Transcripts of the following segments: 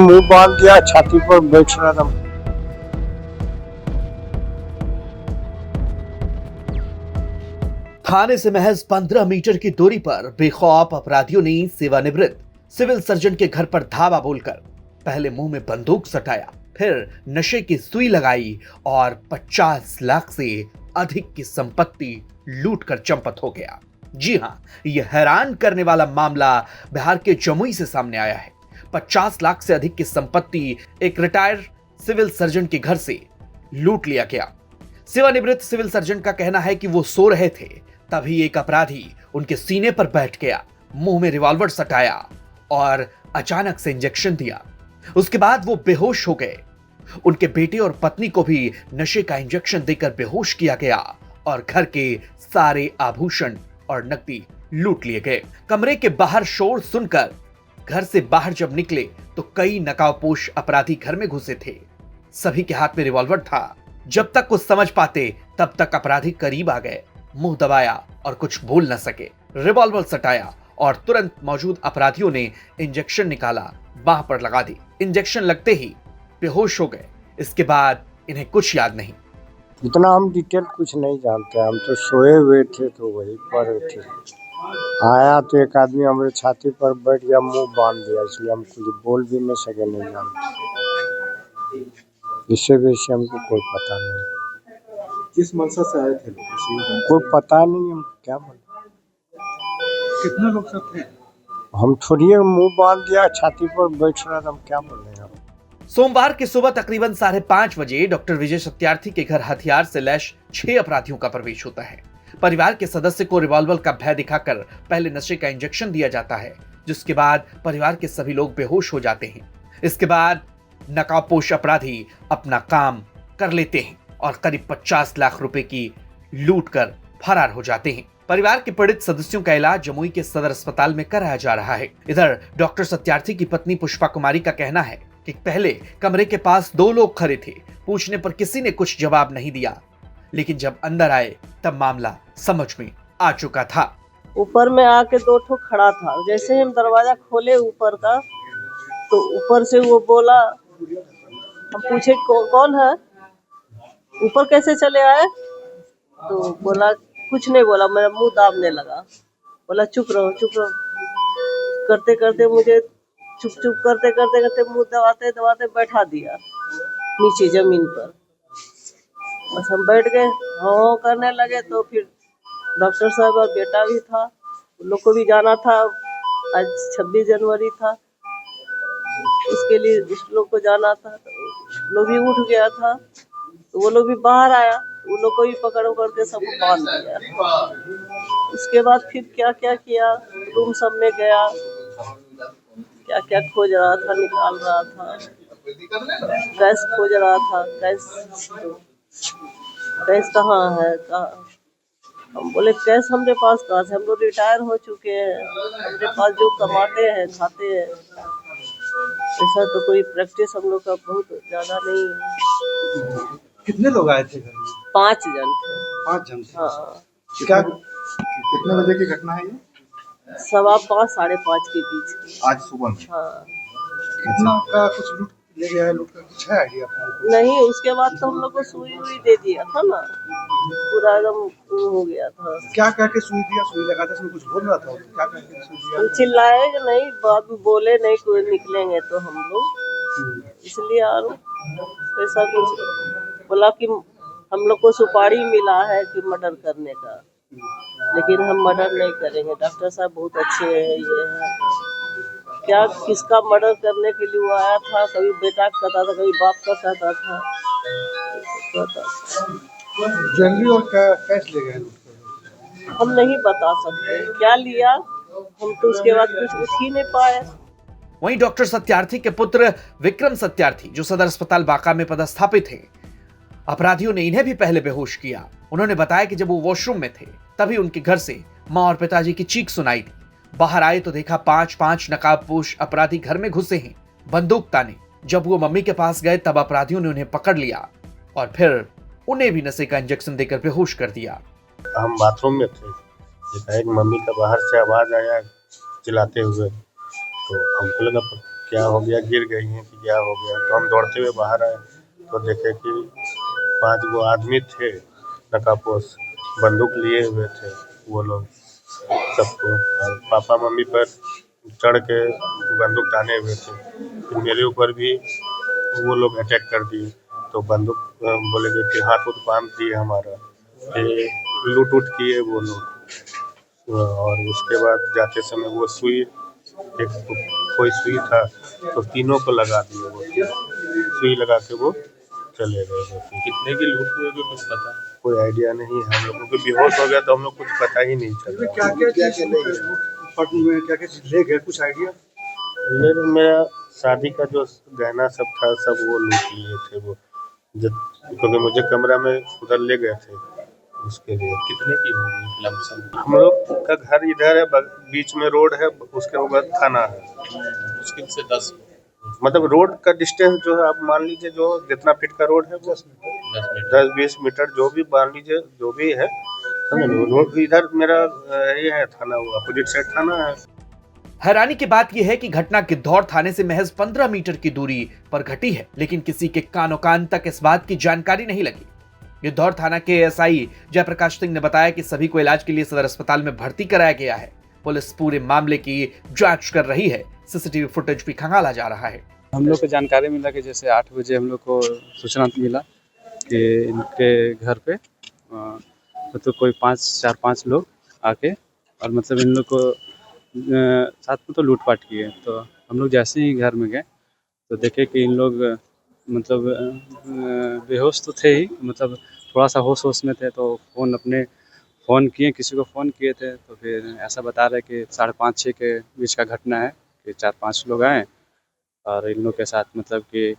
मुंह बांध दिया, छाती पर बैठ रहा था। थाने से महज 15 मीटर की दूरी पर बेखौफ अपराधियों ने सेवानिवृत्त सिविल सर्जन के घर पर धावा बोलकर पहले मुंह में बंदूक सटाया, फिर नशे की सुई लगाई और 50 लाख से अधिक की संपत्ति लूटकर चंपत हो गया। जी हां, यह हैरान करने वाला मामला बिहार के जमुई से सामने आया है। 50 लाख से अधिक की संपत्ति एक रिटायर्ड सिविल सर्जन के घर से लूट लिया गया। सेवानिवृत्त सिविल सर्जन का कहना है कि वो सो रहे थे, तभी एक अपराधी उनके सीने पर बैठ गया, मुंह में रिवॉल्वर सटाया और अचानक से इंजेक्शन दिया। उसके बाद वो बेहोश हो गए। उनके बेटे और पत्नी को भी नशे का इंजेक्शन देकर बेहोश किया गया और घर के सारे आभूषण और नकदी लूट लिए गए। कमरे के बाहर शोर सुनकर घर से बाहर जब निकले तो कई नकाबपोश अपराधी घर में घुसे थे। सभी के हाथ में रिवॉल्वर था। जब तक कुछ समझ पाते तब तक अपराधी करीब आ गए, मुंह दबाया और कुछ बोल न सके। रिवॉल्वर सटाया और तुरंत मौजूद अपराधियों ने इंजेक्शन निकाला, बाह पर लगा दी। इंजेक्शन लगते ही बेहोश हो गए। इसके बाद इन्हें कुछ याद नहीं। इतना हम डिटेल कुछ नहीं जानते, हम तो सोए हुए थे तो वहीं पर थे। आया तो एक आदमी हमारे छाती पर बैठ गया, मुंह बांध दिया, इसलिए हम कुछ बोल भी नहीं सके, नहीं जानते। इससे वैसे हमको कोई पता नहीं किस मंशा से आए थे लोग, कोई पता नहीं, हम क्या बोले। कितने लोग सब थे? हम थोड़ी मुंह बांध दिया, छाती पर बैठ रहा था, हम क्या बोले। सोमवार की सुबह तकरीबन 5:30 बजे डॉक्टर विजय सत्यार्थी के घर हथियार से लैस 6 अपराधियों का प्रवेश होता है। परिवार के सदस्य को रिवॉल्वर का भय दिखाकर पहले नशे का इंजेक्शन दिया जाता है, जिसके बाद परिवार के सभी लोग बेहोश हो जाते हैं। इसके बाद नकाबपोश अपराधी अपना काम कर लेते हैं और करीब 50 लाख रुपए की लूट कर फरार हो जाते हैं। परिवार के पीड़ित सदस्यों का इलाज जमुई के सदर अस्पताल में कराया जा रहा है। इधर डॉक्टर सत्यार्थी की पत्नी पुष्पा कुमारी का कहना है कि पहले कमरे के पास 2 लोग खड़े थे, पूछने पर किसी ने कुछ जवाब नहीं दिया, लेकिन जब अंदर आए तब मामला समझ में आ चुका था। ऊपर में आके 2 ठो खड़ा था। जैसे ही हम दरवाजा खोले ऊपर का, तो ऊपर से वो बोला, हम पूछे कौन है, ऊपर कैसे चले आए? तो बोला कुछ नहीं बोला, मेरा मुंह दाबने लगा। बोला चुप रहो चुप रहो। करते करते मुझे चुप करते करते करते मुंह दबाते दबाते बैठा दिया नीचे जमीन पर। बस हम बैठ गए, हाँ करने लगे। तो फिर डॉक्टर साहब और बेटा भी था, उन लोग को भी जाना था। आज 26 जनवरी था, उसके लिए उस लोग को जाना था। तो लोग भी उठ गया था, तो वो लोग भी बाहर आया, उन लोग को भी पकड़ के सबको बांध दिया। उसके बाद फिर क्या क्या किया, रूम सब में गया, क्या क्या खोज रहा था, निकाल रहा था, गैस खोज रहा था। गैस कहाँ है, हम बोले कैश हमरे पास कहाँ से, हम लोग रिटायर हो चुके हैं, हमरे पास जो कमाते हैं खाते हैं, ऐसा तो कोई प्रैक्टिस हम लोग का बहुत ज्यादा नहीं है। कितने लोग आए थे घर में? 5 जन थे। 5 जन थे। हाँ। क्या कितने बजे की घटना है ये? 5:15 साढ़े 5 के बीच की। आज सुबह में? हाँ। कितना का कुछ लूट ले गया है, लूट का कुछ है आइडिया आपको? नहीं, उसके बाद तो हम लोग को सुई दे दिया था ना, पूरा एकदम हो गया था। क्या क्या के सुई दिया? सुई लगाते समय कुछ बोल रहा था, तो क्या क्या के सुई दिया? चिल्लाएगा नहीं, बात बोले नहीं, कोई निकलेंगे तो हम लोग, इसलिए और ऐसा कुछ बोला कि हम लोग को सुपारी मिला है कि मर्डर करने का, लेकिन हम मर्डर नहीं करेंगे। डॉक्टर साहब बहुत अच्छे हैं, ये है क्या किसका मर्डर करने के लिए वो आया था, कभी बेटा का कहता था, कभी बाप का कहता था। ज्वेलरी और कैश ले गए? हम नहीं बता सकते क्या लिया, हम तो उसके बाद कुछ उठ ही नहीं पाए। वहीं डॉक्टर सत्यार्थी के पुत्र विक्रम सत्यार्थी, जो सदर अस्पताल बांका में पदस्थापित थे, अपराधियों ने इन्हें भी पहले बेहोश किया। उन्होंने बताया कि जब वो वॉशरूम में थे तभी उनके घर से मां और पिताजी की चीख सुनाई दी। बाहर आए तो देखा 5 नकाबपोश अपराधी घर में घुसे हैं, बंदूक ताने। जब वो मम्मी के पास गए तब अपराधियों ने उन्हें पकड़ लिया और फिर उन्हें भी नशे का इंजेक्शन देकर बेहोश कर दिया। हम बाथरूम में थे, एक मम्मी का बाहर से आवाज आया चिल्लाते हुए, तो हमको लगा क्या हो गया, गिर गई हैं कि क्या हो गया। तो हम दौड़ते हुए बाहर आए तो देखे कि 5 गो आदमी थे नकाबपोश, बंदूक लिए हुए थे वो लोग सबको, और पापा मम्मी पर चढ़ के बंदूक ताने हुए थे। फिर मेरे ऊपर भी वो लोग अटैक कर दिए, तो बंदूक बोले कि फिर हाथ उठ बांध दिए हमारा, फिर लूट उट किए वो लोग। और उसके बाद जाते समय वो सुई, एक कोई सुई था तो तीनों को लगा दिए, वो सुई लगा के वो चले गए। कितने की लूट हुई है कुछ पता? कोई आइडिया नहीं, हम लोगों को बेहोश हो गया तो हम लोग कुछ पता ही नहीं चला। क्या क्या चीज में क्या क्या चीज ले गए, कुछ आइडिया? मेरा शादी का जो गहना सब था सब वो लूट लिए थे वो, जब क्योंकि मुझे कमरा में उधर ले गए थे उसके लिए। कितने की होगी लमसम? हम लोग का घर इधर है, बीच में रोड है, उसके ऊपर थाना है। मुश्किल से 10 मतलब रोड का डिस्टेंस जो है आप मान लीजिए, जो जितना फीट का रोड है वो 10 मीटर। 10-20 मीटर जो भी मान लीजिए, जो भी है समझ लो। रोड इधर मेरा ये है थाना, वो अपोजिट साइड थाना है। हैरानी की बात यह है कि घटना गिद्धौर थाने से महज 15 मीटर की दूरी पर घटी है, लेकिन किसी के कानो कान तक इस बात की जानकारी नहीं लगी। गिद्धौर थाना के एसआई जयप्रकाश सिंह ने बताया कि सभी को इलाज के लिए सदर अस्पताल में भर्ती कराया गया है। पुलिस पूरे मामले की जांच कर रही है। सीसीटीवी फुटेज भी खंगाला जा रहा है। हम लोग को जानकारी मिला कि जैसे 8 बजे हम लोग को सूचना मिला कि इनके घर पे मतलब कोई 4-5 लोग आके, और मतलब इन लोग को साथ में तो लूटपाट किए। तो हम लोग जैसे ही घर में गए तो देखे कि इन लोग मतलब बेहोश तो थे ही, मतलब थोड़ा सा होश में थे। तो फ़ोन किए, किसी को फ़ोन किए थे, तो फिर ऐसा बता रहे कि 5:30-6 के बीच का घटना है कि 4-5 लोग आए और इन लोग के साथ मतलब कि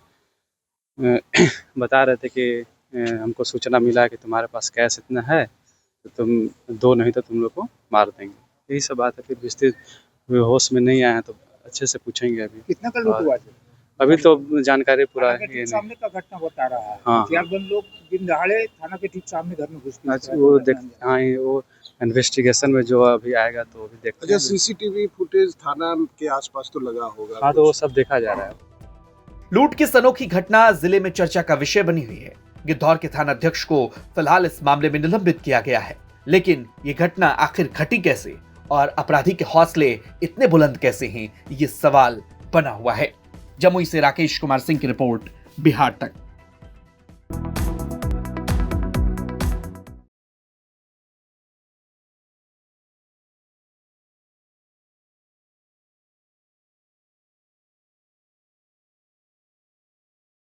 बता रहे थे कि हमको सूचना मिला है कि तुम्हारे पास कैश इतना है तो तुम दो, नहीं तो तुम लोग को मार देंगे। यही सब बात है। फिर विस्तृत होश में नहीं आए हैं तो अच्छे से पूछेंगे अभी। कितना का लूट हुआ है? अभी तो जानकारी पूरा थाना के ठीक सामने का घटना बता रहा है। हाँ। हथियारबंद लोग दिन दहाड़े थाना के ठीक सामने घर में घुस के अच्छा, वो इन्वेस्टिगेशन में जो अभी आएगा तो अभी देखते अच्छा, हैं। सीसीटीवी फुटेज थाना के आसपास तो लगा होगा? हाँ, तो वो सब देखा जा रहा है। लूट की इस अनोखी घटना जिले में चर्चा का विषय बनी हुई है। गिद्धौर के थाना अध्यक्ष को फिलहाल इस मामले में निलंबित किया गया है, लेकिन ये घटना आखिर घटी कैसे और अपराधी के हौसले इतने बुलंद कैसे हैं, ये सवाल बना हुआ है। जमुई से राकेश कुमार सिंह की रिपोर्ट, बिहार तक।